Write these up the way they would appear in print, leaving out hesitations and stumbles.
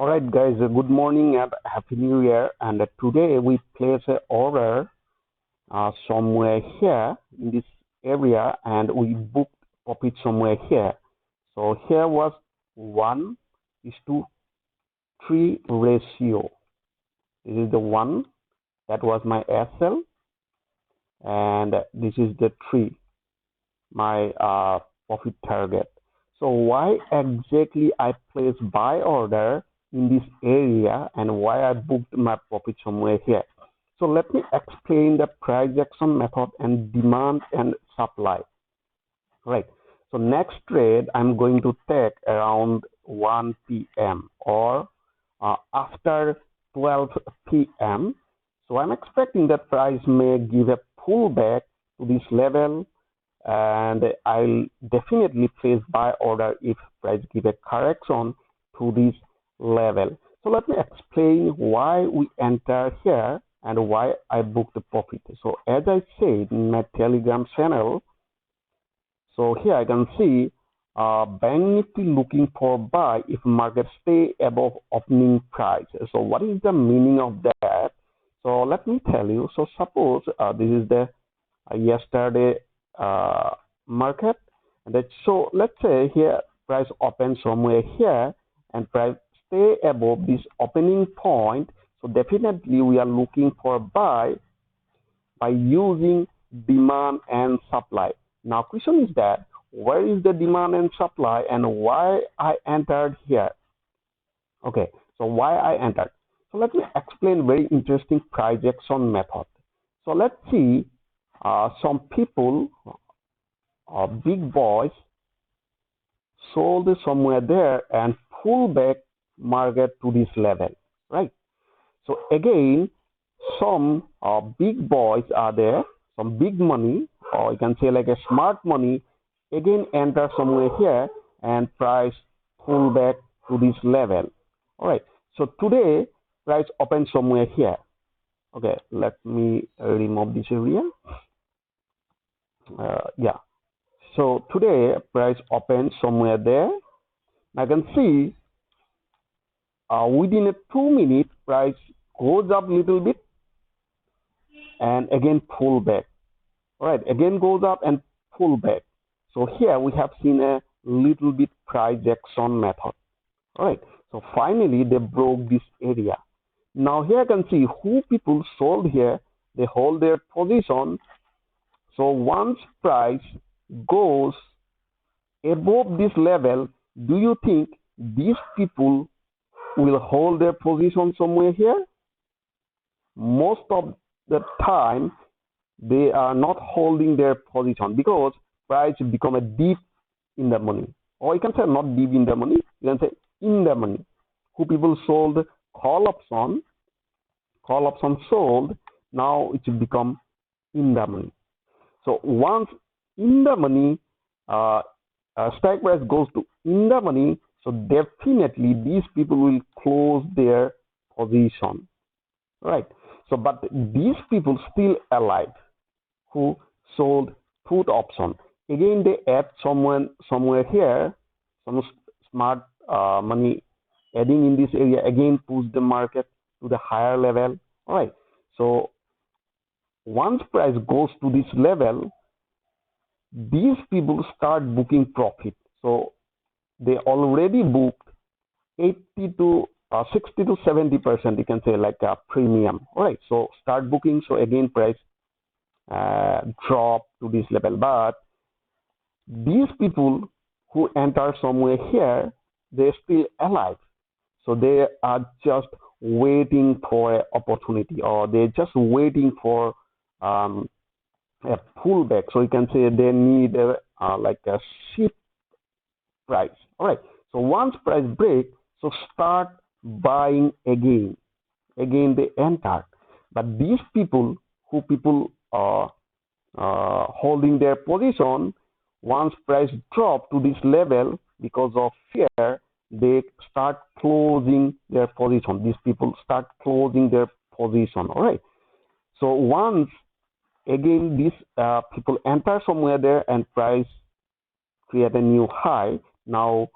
All right, guys, good morning and Happy New Year. And today we place an order somewhere here in this area and we booked profit somewhere here. So here was 1:3 ratio. This is the 1, that was my SL, and this is the 3, my profit target. So why exactly I place buy order in this area and why I booked my profit somewhere here? So let me explain the price action method and demand and supply. Right. So next trade I'm going to take around 1 p.m. or after 12 p.m. So I'm expecting that price may give a pullback to this level, and I'll definitely place buy order if price give a correction to this level. So let me explain why we enter here and why I booked the profit. So as I said in my Telegram channel, so here I can see Bank Nifty looking for buy if market stay above opening price. So what is the meaning of that? So let me tell you. So suppose this is the yesterday market, and that, so let's say here price open somewhere here and price stay above this opening point. So definitely we are looking for buy by using demand and supply. Now question is that where is the demand and supply and why I entered here? Okay, so why I entered? So let me explain very interesting price action method. So let's see some people, big boys, sold somewhere there and pull back market to this level, right? So again, some big boys are there, some big money, or you can say like a smart money, again enter somewhere here and price pull back to this level. All right. So today price open somewhere here. Okay, let me remove this area. Yeah. So today price open somewhere there. I can see within a 2 minute price goes up a little bit and again pull back. All right, again goes up and pull back. So here we have seen a little bit price action method. All right, so finally they broke this area. Now here I can see who people sold here, they hold their position. So once price goes above this level, do you think these people will hold their position somewhere here? Most of the time they are not holding their position because price become a deep in the money, or you can say not deep in the money, you can say in the money. Who people sold call option sold, now it will become in the money. So once in the money, strike price goes to in the money, so definitely these people will close their position, right? So but these people still alive who sold put option. Again they add someone somewhere here, some smart money adding in this area, again push the market to the higher level. All right, so once price goes to this level, these people start booking profit. So they already booked 80 to 60 to 70%, you can say like a premium. All right, so start booking. So again price drop to this level, but these people who enter somewhere here, they're still alive. So they are just waiting for an opportunity, or they're just waiting for a pullback. So you can say they need like a shift price. All right. So once price break, so start buying again. Again they enter. But these people who people are holding their position, once price drop to this level because of fear, they start closing their position. These people start closing their position. All right. So once again these people enter somewhere there and price create a new high. Now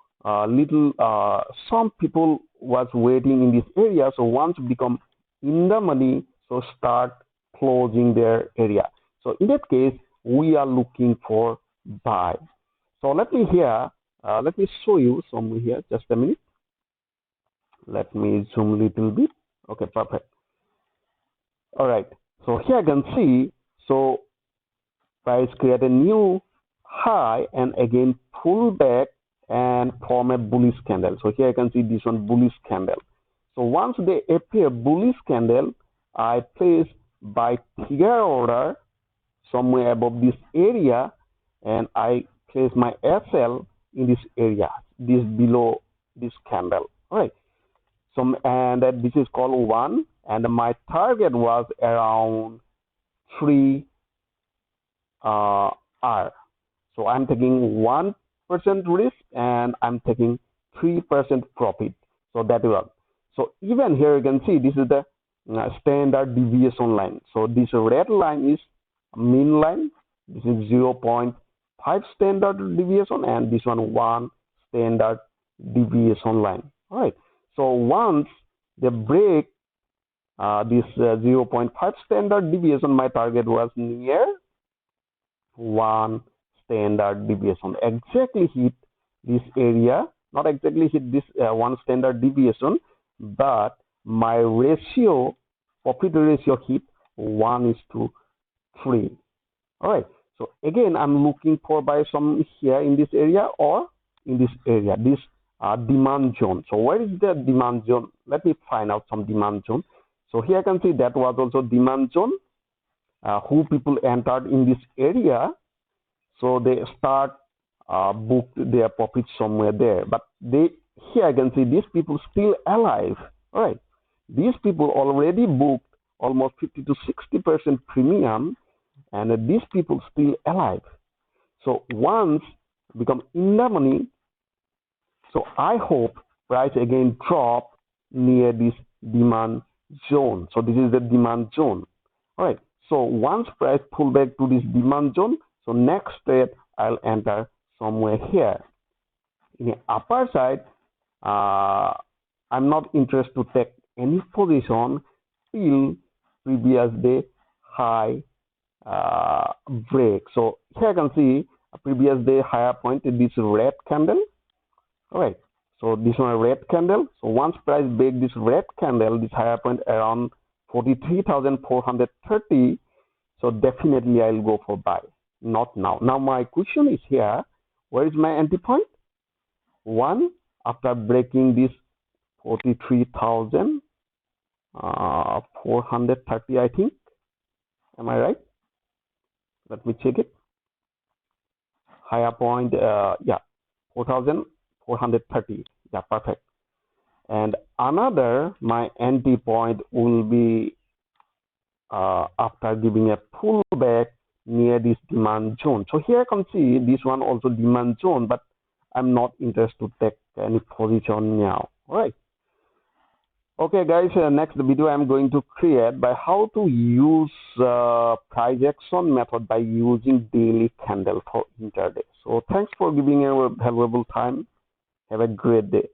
some people was waiting in this area. So once become in the money, so start closing their area. So in that case, we are looking for buy. So let me show you some here. Just a minute. Let me zoom a little bit. Okay, perfect. All right. So here I can see. So price create a new high and again pull back and form a bullish candle. So here I can see this one bullish candle. So once they appear bullish candle, I place buy trigger order somewhere above this area, and I place my SL in this area, this below this candle. All right. So and this is called 1, and my target was around 3 R. So I'm taking 1% risk and I'm taking 3% profit. So that will. So even here you can see this is the standard deviation line. So this red line is mean line. This is 0.5 standard deviation, and this one standard deviation line. All right. So once they break this 0.5 standard deviation, my target was near 1 standard deviation. Exactly hit this area, not exactly hit this 1 standard deviation, but my ratio, profit ratio hit 1:3. All right. So again, I'm looking for buy some here in this area or in this area, this demand zone. So where is the demand zone? Let me find out some demand zone. So here I can see that was also demand zone. Who people entered in this area, so they start booked their profit somewhere there. But they here I can see these people still alive. All right, these people already booked almost 50 to 60% premium, and these people still alive. So once become in the money, so I hope price again drop near this demand zone. So this is the demand zone. All right. So once price pull back to this demand zone, so next trade I'll enter somewhere here. In the upper side, I'm not interested to take any position till previous day high break. So here I can see a previous day higher point in this red candle. All right. So this one a red candle. So once price break this red candle, this higher point around 43,430. So definitely I'll go for buy. Not now. Now my question is here. Where is my entry point? 1 after breaking this 43,430, I think. Am I right? Let me check it. Higher point, yeah, 4,430. Yeah, perfect. And another, my entry point will be after giving a pullback near this demand zone. So here I can see this one also demand zone, but I'm not interested to take any position now. All right. Okay, guys, next video I'm going to create by how to use price action method by using daily candle for intraday. So thanks for giving your valuable time. Have a great day.